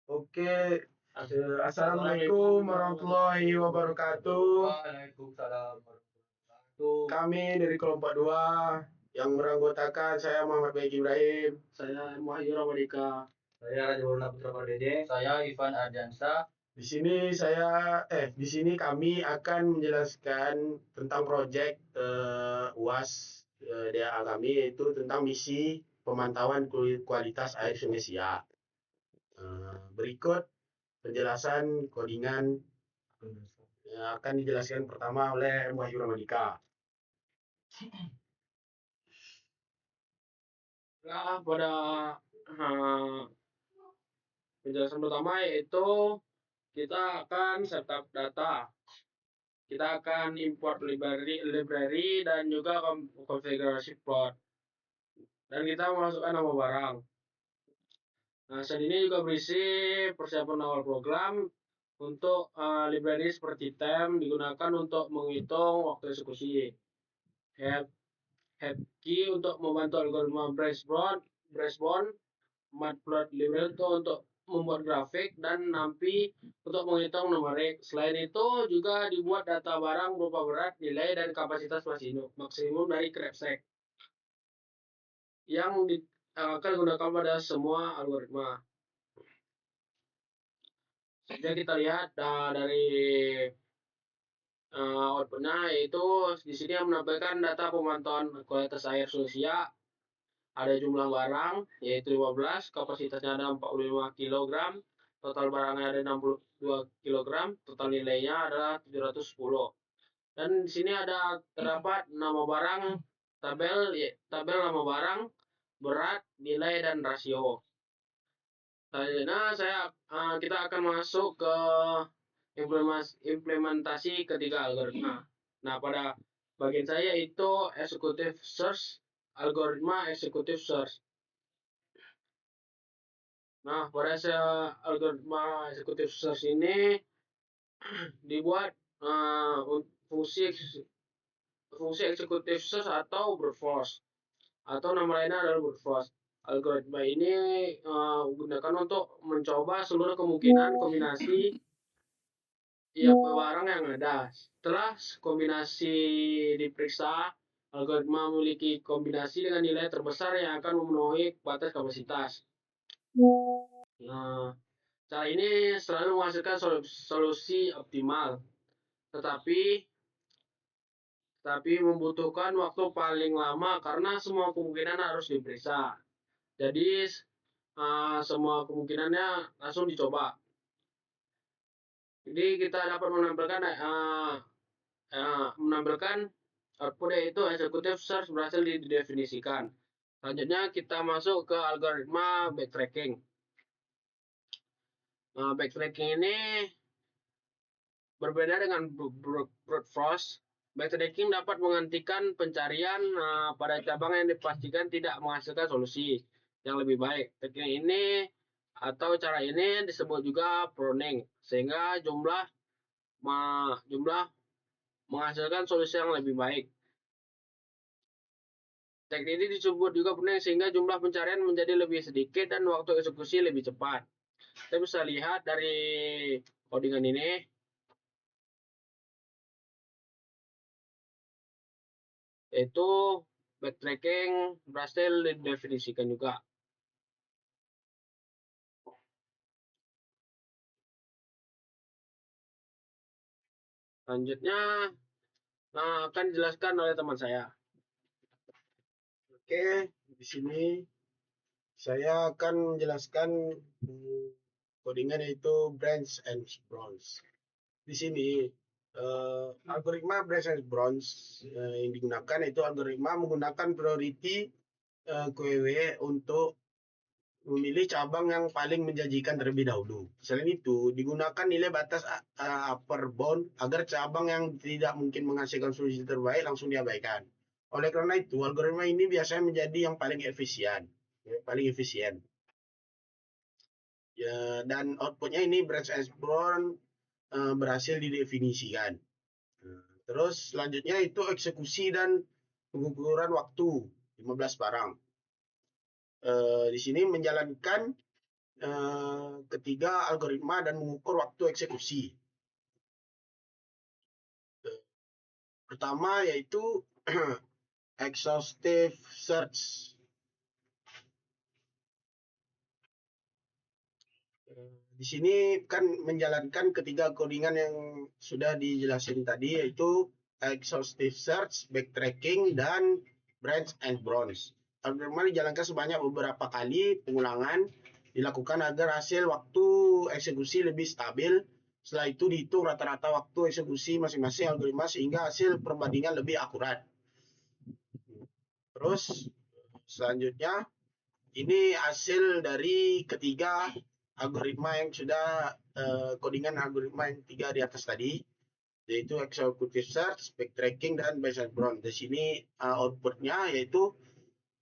Oke, Assalamualaikum warahmatullahi wabarakatuh. Waalaikumsalam warahmatullahi wabarakatuh. Kami dari kelompok 2 yang beranggotakan saya Muhammad Baik Ibrahim, Saya Wahyu Ramadika. Saya Raja Warna Putra Pardede. Saya Ivan Ardiansa. Di sini kami akan menjelaskan tentang proyek UAS DAA kami, yaitu tentang misi pemantauan kualitas air Sungai Siak. Berikut penjelasan codingan yang akan dijelaskan pertama oleh Wahyu Ramadika. Nah, pada penjelasan pertama yaitu kita akan setup data. Kita akan import library dan juga konfigurasi plot. Dan kita memasukkan nama barang. Nah, saat ini juga berisi persiapan awal program untuk library seperti tem digunakan untuk menghitung waktu eksekusi. Head key untuk membantu algoritma Breasbone, Matplotlib itu untuk membuat grafik, dan NumPy untuk menghitung numerik. Selain itu juga dibuat data barang berupa berat, nilai, dan kapasitas maksimum dari CREPSEC yang akan digunakan pada semua algoritma. Jadi kita lihat dari outputnya, yaitu di sini yang menampilkan data pemantauan kualitas air Sungai Siak. Ada jumlah barang yaitu 15, kapasitasnya ada 45 kg, total barangnya ada 62 kg, total nilainya adalah 710. Dan di sini terdapat nama barang, tabel nama barang, berat, nilai, dan rasio. Selanjutnya kita akan masuk ke implementasi ketiga algoritma. Nah, pada bagian saya itu executive search, algoritma executive search. Nah, pada algoritma executive search ini dibuat fungsi executive search atau brute force, atau nama lainnya adalah brute force. Algoritma ini digunakan untuk mencoba seluruh kemungkinan kombinasi barang yang ada. Setelah kombinasi diperiksa, algoritma memiliki kombinasi dengan nilai terbesar yang akan memenuhi batas kapasitas. Nah, cara ini selalu menghasilkan solusi optimal, tetapi membutuhkan waktu paling lama karena semua kemungkinan harus diperiksa. Jadi semua kemungkinannya langsung dicoba. Jadi kita dapat menampilkan output, yaitu executive search berhasil didefinisikan. Selanjutnya kita masuk ke algoritma backtracking. Nah, backtracking ini berbeda dengan brute force. Backtracking dapat menghentikan pencarian pada cabang yang dipastikan tidak menghasilkan solusi yang lebih baik. Teknik ini atau cara ini disebut juga pruning, sehingga jumlah menghasilkan solusi yang lebih baik. Teknik ini disebut juga pruning sehingga jumlah pencarian menjadi lebih sedikit dan waktu eksekusi lebih cepat. Kita bisa lihat dari codingan ini, yaitu backtracking berhasil didefinisikan juga. Selanjutnya akan dijelaskan oleh teman saya. Oke, di sini saya akan menjelaskan codingan yaitu branch and bronze. Di sini algoritma branch and bronze yang digunakan yaitu algoritma menggunakan priority QW untuk memilih cabang yang paling menjanjikan terlebih dahulu. Selain itu, digunakan nilai batas upper bound agar cabang yang tidak mungkin menghasilkan solusi terbaik langsung diabaikan. Oleh karena itu, algoritma ini biasanya menjadi yang paling efisien. Dan outputnya ini branch and bronze berhasil didefinisikan. Terus selanjutnya itu eksekusi dan pengukuran waktu 15 barang. Di sini menjalankan ketiga algoritma dan mengukur waktu eksekusi. Pertama yaitu exhaustive search. Di sini kan menjalankan ketiga codingan yang sudah dijelasin tadi, yaitu exhaustive search, backtracking, dan branch and bronze. Algoritma dijalankan sebanyak beberapa kali pengulangan dilakukan agar hasil waktu eksekusi lebih stabil. Setelah itu dihitung rata-rata waktu eksekusi masing-masing algoritma sehingga hasil perbandingan lebih akurat. Terus selanjutnya ini hasil dari ketiga algoritma yang sudah codingan algoritma yang tiga di atas tadi, yaitu executive search, backtracking, dan Bayesian Brown. Di sini outputnya yaitu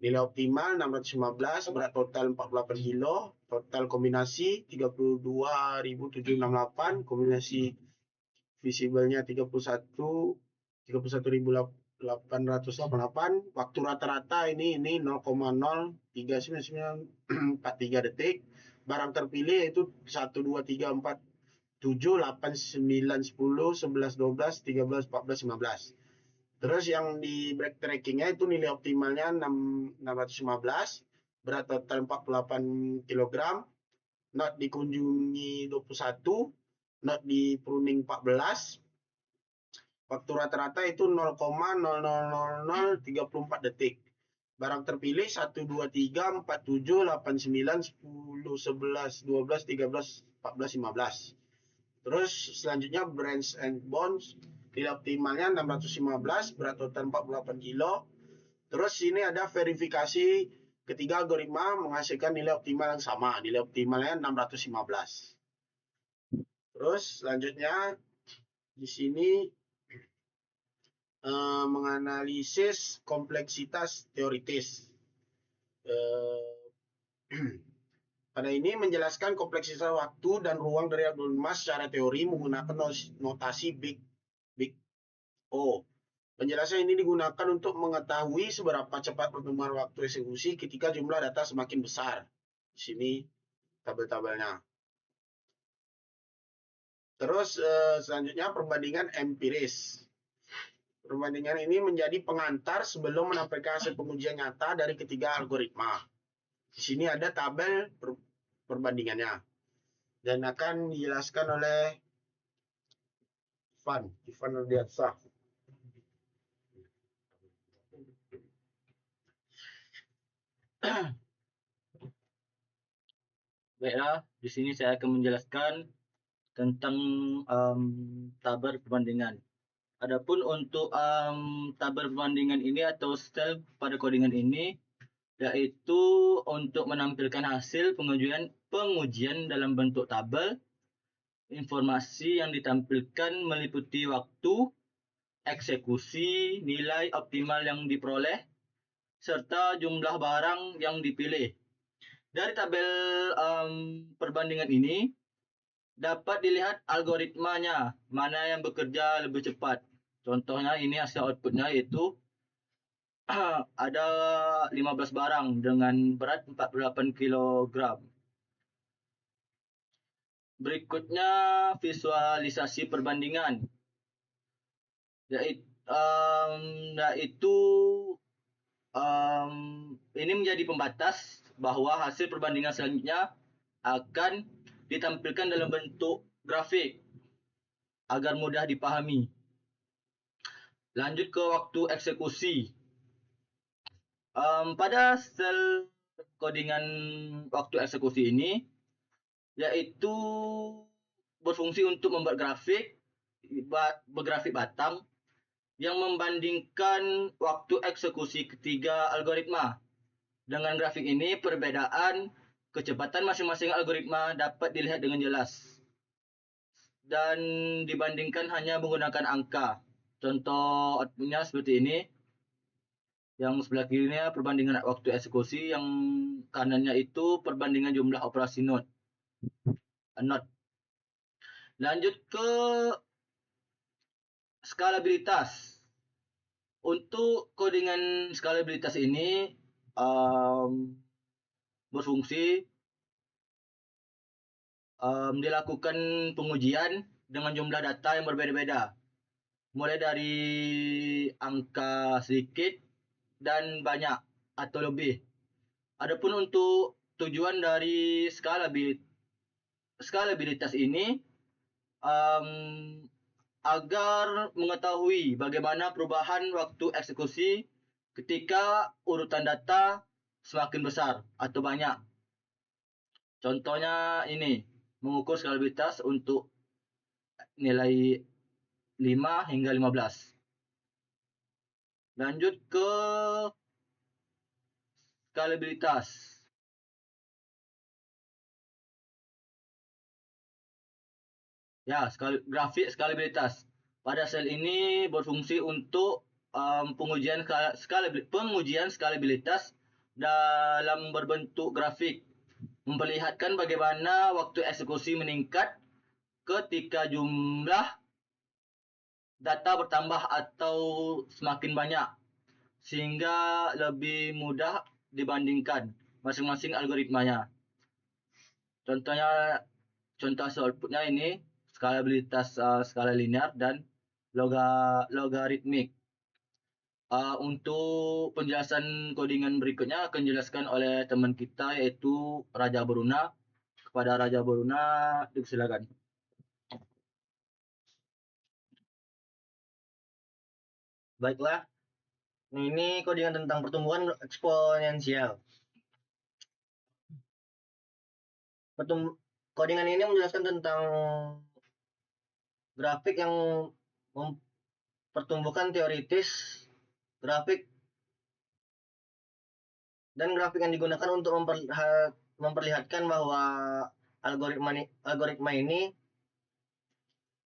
nilai optimal 615, berat total 48 kilo, total kombinasi 32.768, kombinasi visibelnya 31.888, waktu rata-rata ini 0,03943 detik. Barang terpilih yaitu 1, 2, 3, 4, 7, 8, 9, 10, 11, 12, 13, 14, 15. Terus yang di backtrackingnya itu nilai optimalnya 615, berat total 48 kg, not dikunjungi 21, not di pruning 14, waktu rata-rata itu 0,00034 detik. Barang terpilih 1, 2, 3, 4, 7, 8, 9, 10, 11, 12, 13, 14, 15. Terus selanjutnya branch and bonds, nilai optimalnya 615, berat total 48 kilo. Terus ini ada verifikasi ketiga algoritma menghasilkan nilai optimal yang sama, nilai optimalnya 615. Terus selanjutnya di sini menganalisis kompleksitas teoritis. Pada ini menjelaskan kompleksitas waktu dan ruang dari algoritma secara teori menggunakan notasi Big O. Penjelasan ini digunakan untuk mengetahui seberapa cepat pertumbuhan waktu eksekusi ketika jumlah data semakin besar. Di sini tabel-tabelnya. Terus selanjutnya perbandingan empiris. Perbandingan ini menjadi pengantar sebelum menampilkan hasil pengujian nyata dari ketiga algoritma. Di sini ada tabel perbandingannya dan akan dijelaskan oleh Ivan Rudiansah. Baiklah, di sini saya akan menjelaskan tentang tabel perbandingan. Adapun untuk tabel perbandingan ini atau style pada codingan ini, yaitu untuk menampilkan hasil pengujian dalam bentuk tabel. Informasi yang ditampilkan meliputi waktu, eksekusi, nilai optimal yang diperoleh, serta jumlah barang yang dipilih. Dari tabel perbandingan ini dapat dilihat algoritmanya mana yang bekerja lebih cepat. Contohnya ini hasil outputnya yaitu ada 15 barang dengan berat 48 kg. Berikutnya visualisasi perbandingan, yaitu ini menjadi pembatas bahwa hasil perbandingan selanjutnya akan ditampilkan dalam bentuk grafik agar mudah dipahami. Lanjut ke waktu eksekusi. Pada sel codingan waktu eksekusi ini, yaitu berfungsi untuk membuat grafik batang yang membandingkan waktu eksekusi ketiga algoritma. Dengan grafik ini, perbedaan kecepatan masing-masing algoritma dapat dilihat dengan jelas dan dibandingkan hanya menggunakan angka. Contoh outputnya seperti ini. Yang sebelah kirinya perbandingan waktu eksekusi, yang kanannya itu perbandingan jumlah operasi node. Lanjut ke skalabilitas. Untuk codingan skalabilitas ini berfungsi dilakukan pengujian dengan jumlah data yang berbeda-beda, mulai dari angka sedikit dan banyak atau lebih. Adapun untuk tujuan dari skalabilitas ini agar mengetahui bagaimana perubahan waktu eksekusi ketika urutan data semakin besar atau banyak. Contohnya ini, mengukur skalabilitas untuk nilai 5 hingga 15. Lanjut ke skalabilitas. Ya, grafik skalabilitas. Pada sel ini berfungsi untuk pengujian skalabilitas dalam berbentuk grafik, memperlihatkan bagaimana waktu eksekusi meningkat ketika jumlah data bertambah atau semakin banyak, sehingga lebih mudah dibandingkan masing-masing algoritmanya. Contoh hasil outputnya ini skalabilitas skala linear dan logaritmik. Untuk penjelasan codingan berikutnya akan dijelaskan oleh teman kita yaitu Raja Boruna. Kepada Raja Boruna dipersilakan. Baiklah, ini codingan tentang pertumbuhan eksponensial. Codingan ini menjelaskan tentang grafik yang mempertumbuhkan teoritis, grafik yang digunakan untuk memperlihatkan bahwa algoritma ini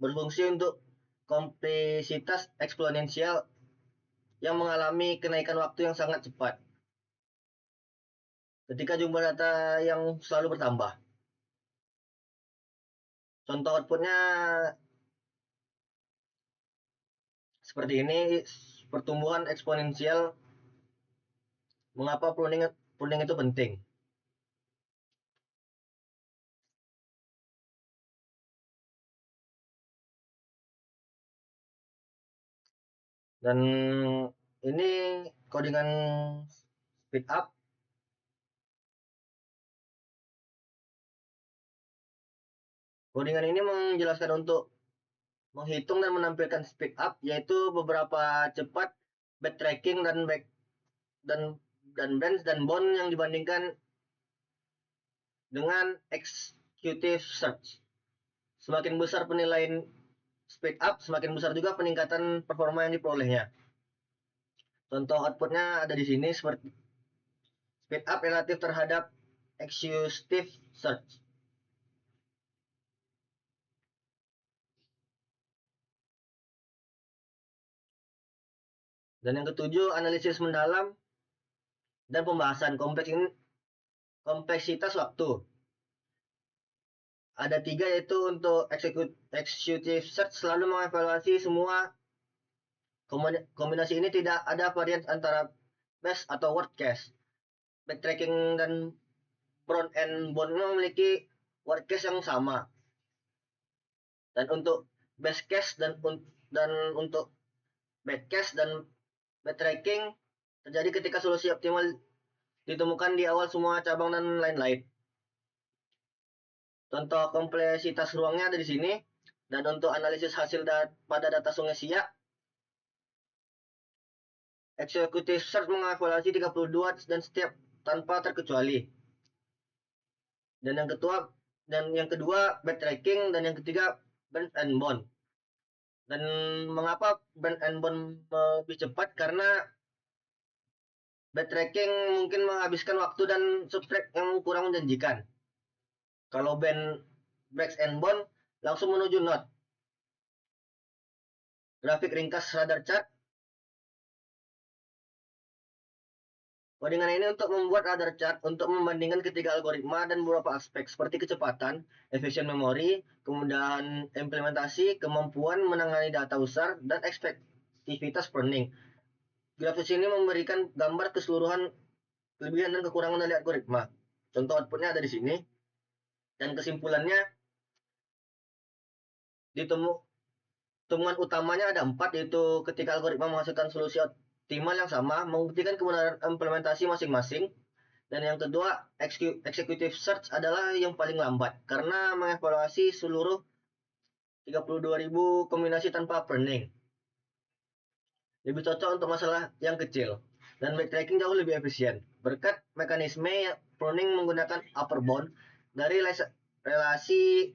berfungsi untuk kompleksitas eksponensial yang mengalami kenaikan waktu yang sangat cepat ketika jumlah data yang selalu bertambah. Contoh outputnya seperti ini, pertumbuhan eksponensial. Mengapa pruning itu penting? Dan ini codingan speed up. Codingan ini menjelaskan untuk menghitung dan menampilkan speed up, yaitu beberapa cepat backtracking dan branch dan bound yang dibandingkan dengan executive search. Semakin besar penilaian speed up, semakin besar juga peningkatan performa yang diperolehnya. Contoh outputnya ada di sini, seperti speed up relatif terhadap executive search. Dan yang ketujuh, analisis mendalam dan pembahasan kompleksitas waktu. Ada 3, yaitu untuk executive search selalu mengevaluasi semua kombinasi ini, tidak ada varian antara best atau worst case. Backtracking dan brown and bond memiliki worst case yang sama. Dan untuk best case dan untuk bad case dan backtracking terjadi ketika solusi optimal ditemukan di awal semua cabang dan lain-lain. Contoh kompleksitas ruangnya ada di sini. Dan untuk analisis hasil pada data Sungai Siak, executive search mengevaluasi 32 dan setiap tanpa terkecuali. Dan yang kedua backtracking, dan yang ketiga branch and bond. Dan mengapa branch and bond lebih cepat? Karena backtracking mungkin menghabiskan waktu dan subtract yang kurang menjanjikan. Kalau branch and bond langsung menuju node. Grafik ringkas radar chart. Codingan ini untuk membuat radar chart untuk membandingkan ketiga algoritma dan beberapa aspek seperti kecepatan, efisien memori, kemudahan implementasi, kemampuan menangani data besar, dan efektivitas pruning. Grafis ini memberikan gambar keseluruhan kelebihan dan kekurangan dari algoritma. Contoh outputnya ada di sini. Dan kesimpulannya, temuan utamanya ada 4, yaitu ketika algoritma menghasilkan solusi optimal yang sama, membuktikan kebenaran implementasi masing-masing. Dan yang kedua, executive search adalah yang paling lambat karena mengevaluasi seluruh 32.000 kombinasi tanpa pruning. Lebih cocok untuk masalah yang kecil. Dan backtracking jauh lebih efisien. Berkat mekanisme pruning menggunakan upper bound dari relasi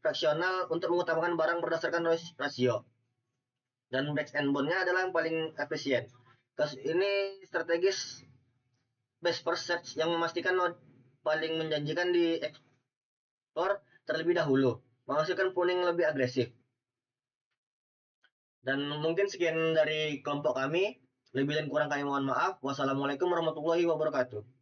fraksional untuk mengutamakan barang berdasarkan rasio. Dan back end bound-nya adalah yang paling efisien. Kasus ini strategis best first search yang memastikan node paling menjanjikan di explore terlebih dahulu, menghasilkan pruning lebih agresif. Dan mungkin sekian dari kelompok kami. Lebih dan kurang kami mohon maaf. Wassalamualaikum warahmatullahi wabarakatuh.